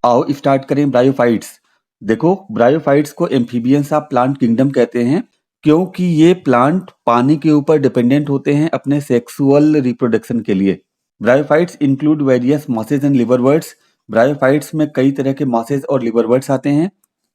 आओ स्टार्ट करें ब्रायोफाइट्स। देखो, ब्रायोफाइट्स को एम्फीबियंस ऑफ प्लांट किंगडम कहते हैं क्योंकि ये प्लांट पानी के ऊपर डिपेंडेंट होते हैं अपने सेक्सुअल रिप्रोडक्शन के लिए। Bryophytes include various mosses and liverworts. Bryophytes में कई तरह के मॉसेज और लिवरवर्ट्स आते हैं।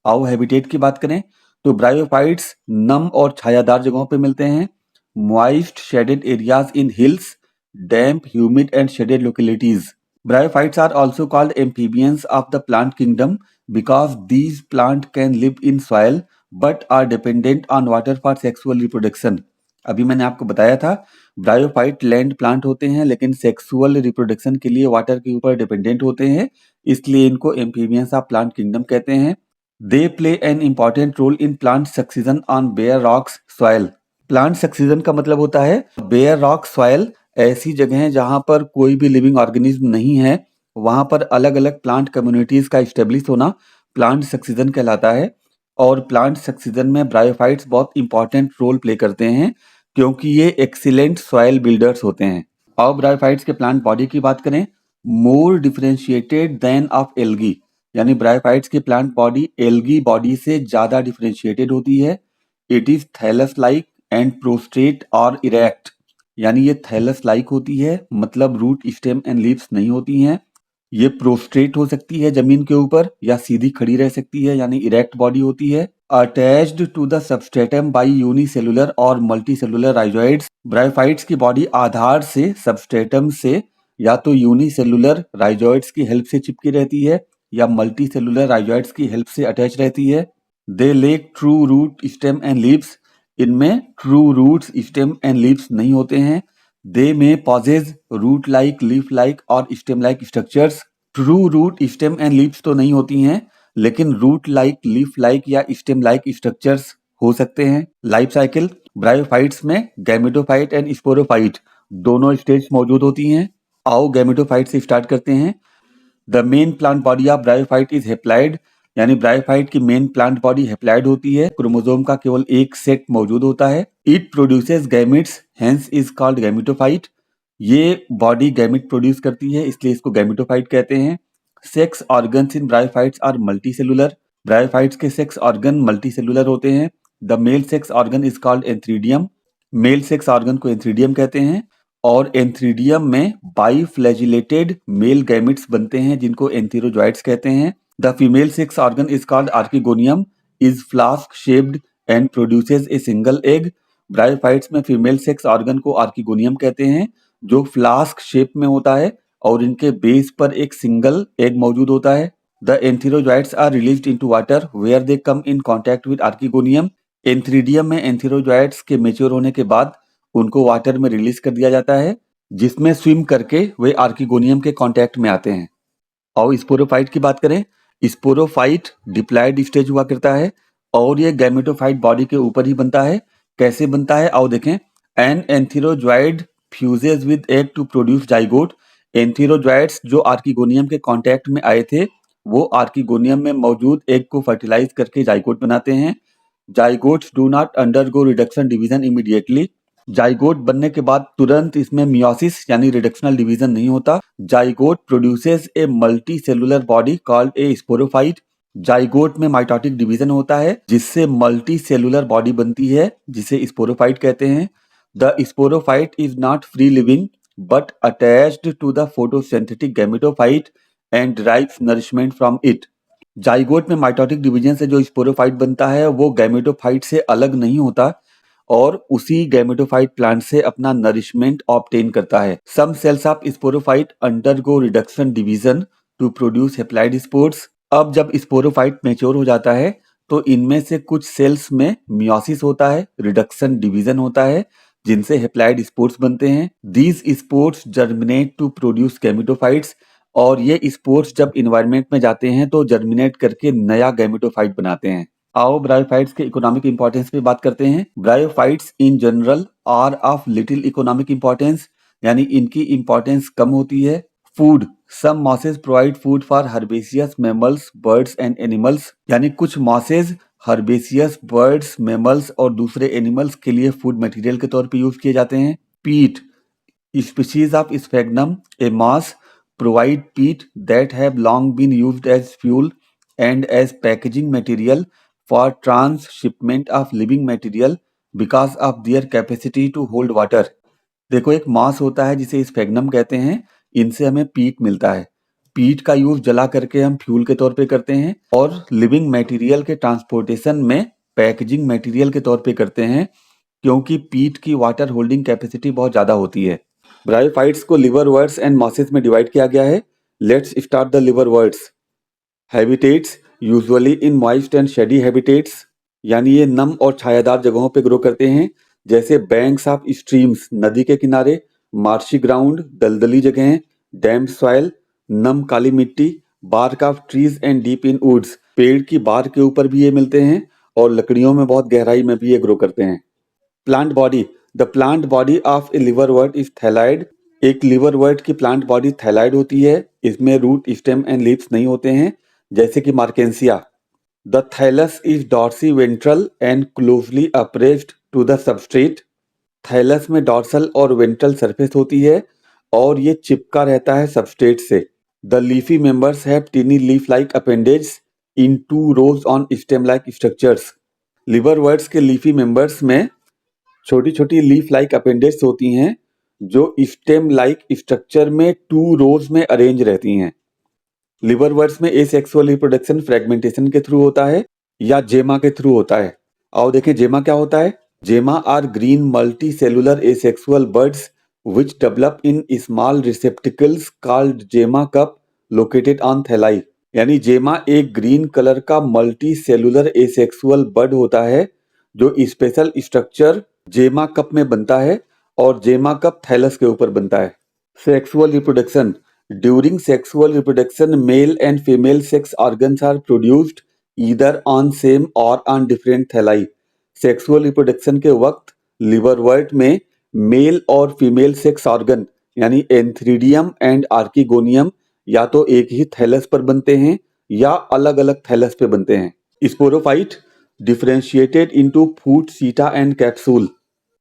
आओ हैबिटेट की बात करें तो ब्रायोफाइट्स नम और छायादार जगहों पे मिलते हैं। Moist shaded areas in hills, damp, humid and shaded localities. Bryophytes are also called amphibians of the plant kingdom because these plants can live in soil but are dependent on water for sexual reproduction. अभी मैंने आपको बताया था bryophyte land plant होते हैं लेकिन sexual reproduction के लिए वाटर के ऊपर डिपेंडेंट होते हैं, इसलिए इनको एम्फीबियंस ऑफ प्लांट किंगडम कहते हैं। They play an important role in plant succession on bare rocks soil. Plant succession का मतलब होता है बेयर रॉक सॉइल, ऐसी जगह जहां पर कोई भी लिविंग ऑर्गेनिज्म नहीं है, वहां पर अलग अलग प्लांट कम्युनिटीज का स्टेब्लिश होना प्लांट सक्सीजन कहलाता है। और प्लांट सक्सीजन में ब्रायोफाइट्स बहुत इंपॉर्टेंट रोल प्ले करते हैं क्योंकि ये एक्सीलेंट सॉइल बिल्डर्स होते हैं। और ब्रायोफाइट्स के प्लांट बॉडी की बात करें, more differentiated than of algae, यानी ब्रायोफाइट्स की प्लांट बॉडी एल्गी बॉडी से ज्यादा डिफरेंशिएटेड होती है। It is thallus like and prostrate और इरेक्ट, यानी ये थैलस लाइक होती है, मतलब रूट, स्टेम एंड लीव्स नहीं होती हैं। ये प्रोस्ट्रेट हो सकती है जमीन के ऊपर या सीधी खड़ी रह सकती है, यानी इरेक्ट बॉडी होती है। Attached to the substratum by unicellular और मल्टीसेलुलर राइजोइड्स। ब्रायोफाइट्स की बॉडी आधार से, सबस्ट्रेटम से, या तो यूनिसेलुलर राइजोइड्स की हेल्प से चिपकी रहती है या मल्टीसेलुलर राइजोइड्स की हेल्प से अटैच रहती है। They lack true root, stem and leaves. इनमें true roots, stem and leaves नहीं होते हैं। They may possess root like, leaf like और stem like structures. True root, stem and leaves तो नहीं होती हैं, लेकिन रूट लाइक, लीफ लाइक या स्टेम लाइक स्ट्रक्चर्स हो सकते हैं। लाइफ साइकिल, ब्रायोफाइट्स में गैमेटोफाइट एंड स्पोरोफाइट दोनों स्टेज मौजूद होती हैं। आओ गैमेटोफाइट से स्टार्ट करते हैं। The main plant body of bryophyte is haploid, यानी ब्रायोफाइट की मेन प्लांट बॉडी हेप्लाइड होती है। क्रोमोसोम का केवल एक सेट मौजूद होता है। It produces gametes, hence is called gametophyte. ये बॉडी गैमेट प्रोड्यूस करती है, इसलिए इसको गैमेटोफाइट कहते हैं। Sex organs in bryophytes are multicellular. Bryophytes के सेक्स ऑर्गन मल्टीसेलुलर होते हैं। The male sex organ is called antheridium. Male sex organ को एंथ्रीडियम कहते हैं। और एंथ्रीडियम में बाइफ्लैजिलेटेड मेल गैमेट्स बनते हैं जिनको एंथीरोजॉइड्स कहते हैं। The female sex organ is called archegonium, is flask shaped and produces a single egg. Bryophytes में फीमेल सेक्स ऑर्गन को आर्किगोनियम कहते हैं, जो फ्लास्क शेप में होता है और इनके बेस पर एक सिंगल एग मौजूद होता है। The antherozoids are released into water where they come in contact with archegonium. Antheridium में एंथीरोजॉइड्स के मेच्योर होने के बाद उनको वाटर में रिलीज कर दिया जाता है, जिसमें स्विम करके वे आर्किगोनियम के कांटेक्ट में आते हैं। और स्पोरोफाइट की बात करें, स्पोरोफाइट डिप्लॉयड स्टेज हुआ करता है और ये गैमेटोफाइट बॉडी के ऊपर ही बनता है। कैसे बनता है आओ देखें। An antherozoid fuses with egg to produce zygote. Antherozoids जो आर्किगोनियम के कांटेक्ट में आए थे, वो आर्किगोनियम में मौजूद एग को फर्टिलाइज करके जाइगोट बनाते हैं। Zygotes do not undergo reduction division immediately. Zygote बनने के बाद तुरंत इसमें मियोसिस यानी रिडक्शनल डिवीजन नहीं होता। Zygote produces a multi cellular body called a sporophyte. Zygote में माइटोटिक डिवीजन होता है जिससे मल्टी सेलुलर बॉडी बनती है, जिसे स्पोरोफाइट कहते हैं। The sporophyte is not free living but attached to the photosynthetic gametophyte and derives nourishment from it. Zygote में माइटोटिक डिवीजन से जो स्पोरोफाइट बनता है वो गैमेटोफाइट से अलग नहीं होता और उसी गैमेटोफाइट प्लांट से अपना नरिशमेंट ऑब्टेन करता है। Some cells of sporophyte undergo reduction division to produce haploid spores. अब जब स्पोरोफाइट मैच्योर हो जाता है तो इनमें से कुछ सेल्स में मियोसिस होता है, रिडक्शन डिवीजन होता है, जिनसे हेप्लाइड स्पोर्स बनते हैं। These spores germinate to produce gametophytes, और ये स्पोर्स जब इन्वायरमेंट में जाते हैं तो जर्मिनेट करके नया गैमेटोफाइट बनाते हैं। आओ ब्रायोफाइट्स के इकोनॉमिक इंपॉर्टेंस पे बात करते हैं। Bryophytes in general are of little economic importance, यानी इनकी इंपॉर्टेंस कम होती है। Food, some mosses provide food for herbaceous mammals, birds and animals, यानी कुछ मॉसेज हर्बेसियस बर्ड्स, मैमल्स और दूसरे एनिमल्स के लिए फूड मटेरियल के तौर पे यूज किए जाते हैं। Peat, species of sphagnum, a moss provide peat that have long been used as fuel and as packaging material for transshipment of living material because of their capacity to hold water। देखो एक मांस होता है जिसे स्फेग्नम कहते हैं, इनसे हमें पीट मिलता है। पीट का यूज जला करके हम फ्यूल के तौर पे करते हैं और लिविंग मटेरियल के ट्रांसपोर्टेशन में पैकेजिंग मटेरियल के तौर पे करते हैं, क्योंकि पीट की वाटर होल्डिंग कैपेसिटी बहुत ज्यादा होती है। ब्रायोफाइट्स को लिवरवर्ट्स एंड मॉसेस में डिवाइड किया गया है। Let's start the liverworts. Habitats usually in moist and shady habitats, यानी ये नम और छायादार जगहों पे ग्रो करते हैं, जैसे बैंक्स ऑफ स्ट्रीम्स, नदी के किनारे, मार्शी ग्राउंड, दलदली जगहें, डैम्प सॉइल, नम काली मिट्टी, bark of trees and deep in woods, पेड़ की बार के ऊपर भी ये मिलते हैं और लकड़ियों में बहुत गहराई में भी ये ग्रो करते हैं। Plant body. The plant body of a liverwort is thalloid. एक लिवरवर्ट की प्लांट बॉडी थैलाइड होती है। इसमें रूट, स्टेम एंड लीव्स नहीं होते हैं, जैसे कि Marchantia. The thallus is dorsiventral and closely appressed to the substrate. Thallus में डॉर्सल और वेंट्रल सरफेस होती है और ये चिपका रहता है सबस्ट्रेट से। The leafy members have tiny leaf like appendages in 2 rows ऑन स्टेम लाइक स्ट्रक्चर्स। लिवरवर्ट्स के लीफी मेंबर्स में छोटी छोटी लीफ लाइक अपेंडेज होती हैं जो स्टेम लाइक स्ट्रक्चर में 2 rows में अरेंज रहती हैं। लिवरवर्ट्स में एसेक्सुअल रिप्रोडक्शन फ्रेगमेंटेशन के थ्रू होता है या जेमा के थ्रू होता है। आओ देखें जेमा क्या होता है। Gemma are green multi cellular asexual buds which develop in small receptacles called gemma cup located on thalli। यानी जेमा एक ग्रीन कलर का मल्टी सेलुलर एसेक्सुअल बर्ड होता है जो स्पेशल स्ट्रक्चर जेमा कप में बनता है और जेमा कप थैलस के ऊपर बनता है। Sexual reproduction. During sexual reproduction male and female sex organs are produced either on same or on different thalli. Sexual reproduction के वक्त लिवरवर्ट में मेल और फीमेल सेक्स ऑर्गन यानी एंथ्रीडियम एंड आर्किगोनियम या तो एक ही थैलस पर बनते हैं या अलग अलग थैलस पे बनते हैं। Sporophyte differentiated into foot, seta and capsule.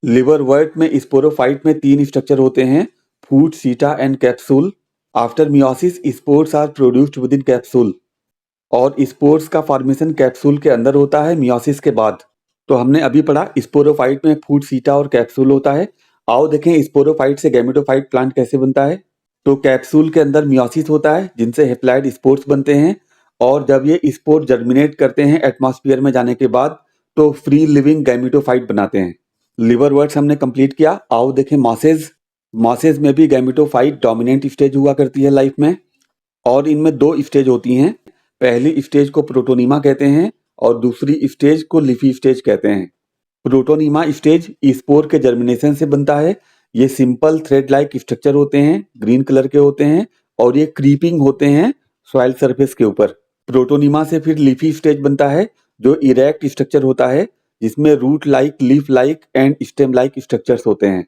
Liverwort में स्पोरोफाइट में 3 स्ट्रक्चर होते हैं, foot, seta and capsule. After meiosis spores are produced within capsule और स्पोर्स का फॉर्मेशन कैप्सूल के अंदर होता है मियोसिस के बाद। तो हमने अभी पढ़ा स्पोरोफाइट में फूट, सीटा और कैप्सूल होता है। आओ देखें स्पोरोफाइट से गैमेटोफाइट प्लांट कैसे बनता है। तो कैप्सूल के अंदर मियोसिस होता है जिनसे हेप्लॉइड स्पोर्स बनते हैं और जब ये स्पोर जर्मिनेट करते हैं एटमॉस्फेयर में जाने के बाद तो फ्री लिविंग गैमेटोफाइट बनाते हैं। लिवरवर्ट्स हमने कंप्लीट किया। आओ देखें मॉसेज। मॉसेज में भी गैमेटोफाइट डोमिनेंट स्टेज हुआ करती है लाइफ में और इनमें 2 स्टेज होती हैं। पहली स्टेज को प्रोटोनीमा कहते हैं और दूसरी स्टेज को लीफी स्टेज कहते हैं। प्रोटोनीमा स्टेज स्पोर के जर्मिनेशन से बनता है। ये सिंपल थ्रेड लाइक स्ट्रक्चर होते हैं, ग्रीन कलर के होते हैं और ये क्रीपिंग होते हैं सॉइल सरफेस के ऊपर। प्रोटोनीमा से फिर लीफी स्टेज बनता है जो इरेक्ट स्ट्रक्चर होता है जिसमें root like, leaf like and stem like structures होते हैं।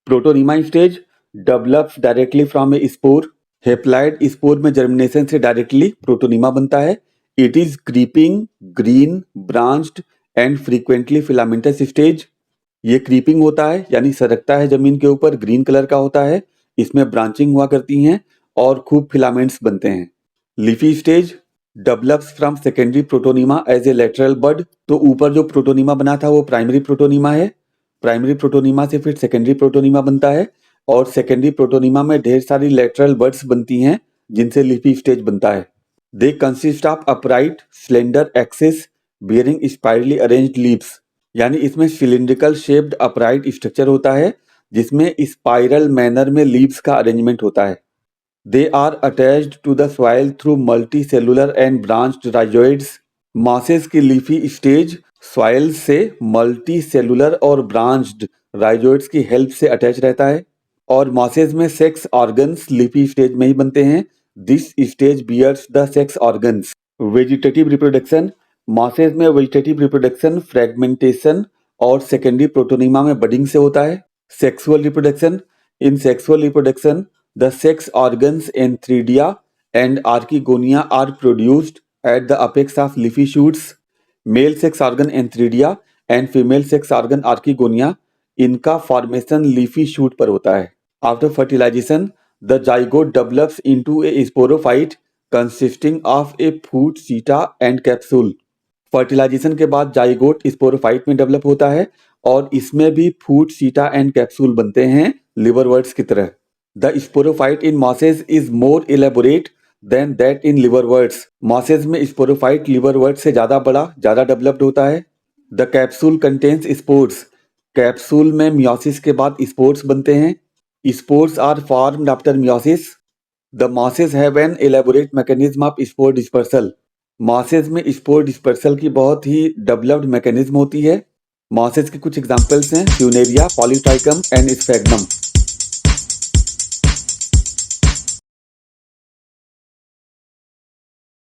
Protonema stage develops directly from a spore. Haploid spore में जर्मिनेशन से डायरेक्टली प्रोटोनीमा बनता है। It is creeping, green, branched and frequently filamentous stage. ये क्रीपिंग होता है यानी सरकता है जमीन के ऊपर, ग्रीन कलर का होता है, इसमें ब्रांचिंग हुआ करती हैं और खूब फिलामेंट्स बनते हैं। Leafy stage develops from secondary protonema as a lateral bud. तो ऊपर जो प्रोटोनीमा बना था वो प्राइमरी प्रोटोनीमा है। प्राइमरी प्रोटोनीमा से फिर सेकेंडरी प्रोटोनीमा बनता है और सेकेंडरी प्रोटोनीमा में ढेर सारी लेटरल बड्स बनती हैं जिनसे लीफी स्टेज बनता है। They consist of upright slender axis bearing spirally arranged leaves. यानी इसमें सिलिंड्रिकल शेप्ड अपराइट स्ट्रक्चर होता है जिसमें स्पाइरल मैनर में लीव्स का अरेंजमेंट होता है। They are attached to the soil through multi cellular and branched rhizoids. Mosses की लीफी स्टेज सॉइल से मल्टी सेलुलर और ब्रांच्ड राइजोइड्स की हेल्प से अटैच रहता है और मॉसेस में सेक्स ऑर्गन्स लीफी स्टेज में ही बनते हैं। This stage bears the sex organs. Vegetative reproduction. Mosses में वेजिटेटिव रिप्रोडक्शन फ्रेगमेंटेशन और सेकेंडरी प्रोटोनीमा में बडिंग से होता है। Sexual reproduction. In sexual reproduction the sex organs antheridia and archegonia are produced at the apex of leafy shoots. Male sex organ antheridia and female sex organ archegonia, इनका formation leafy shoot पर होता है। After fertilisation the zygote develops into a sporophyte consisting of A food सीटा and capsule. Fertilisation के बाद zygote sporophyte में develop होता है और इसमें भी फूड सीटा एंड कैप्सूल बनते हैं लिवरवर्ट्स की तरह। The sporophyte in mosses is more elaborate than that in liverworts. Mosses में स्पोरोफाइट लिवरवर्ट से ज्यादा बड़ा, ज्यादा डेवलप्ड होता है। The capsule contains spores. Capsule में मियोसिस के बाद स्पोर्स बनते हैं। Spores are formed after meiosis. The mosses have an elaborate mechanism of spore dispersal. Mosses में स्पोर डिस्पर्सल की बहुत ही डेवलप्ड मैकेनिज्म होती है। मॉसेज के कुछ एग्जांपल्स हैं फ्यूनेरिया, पॉलीट्राइकम एंड स्फेग्नम।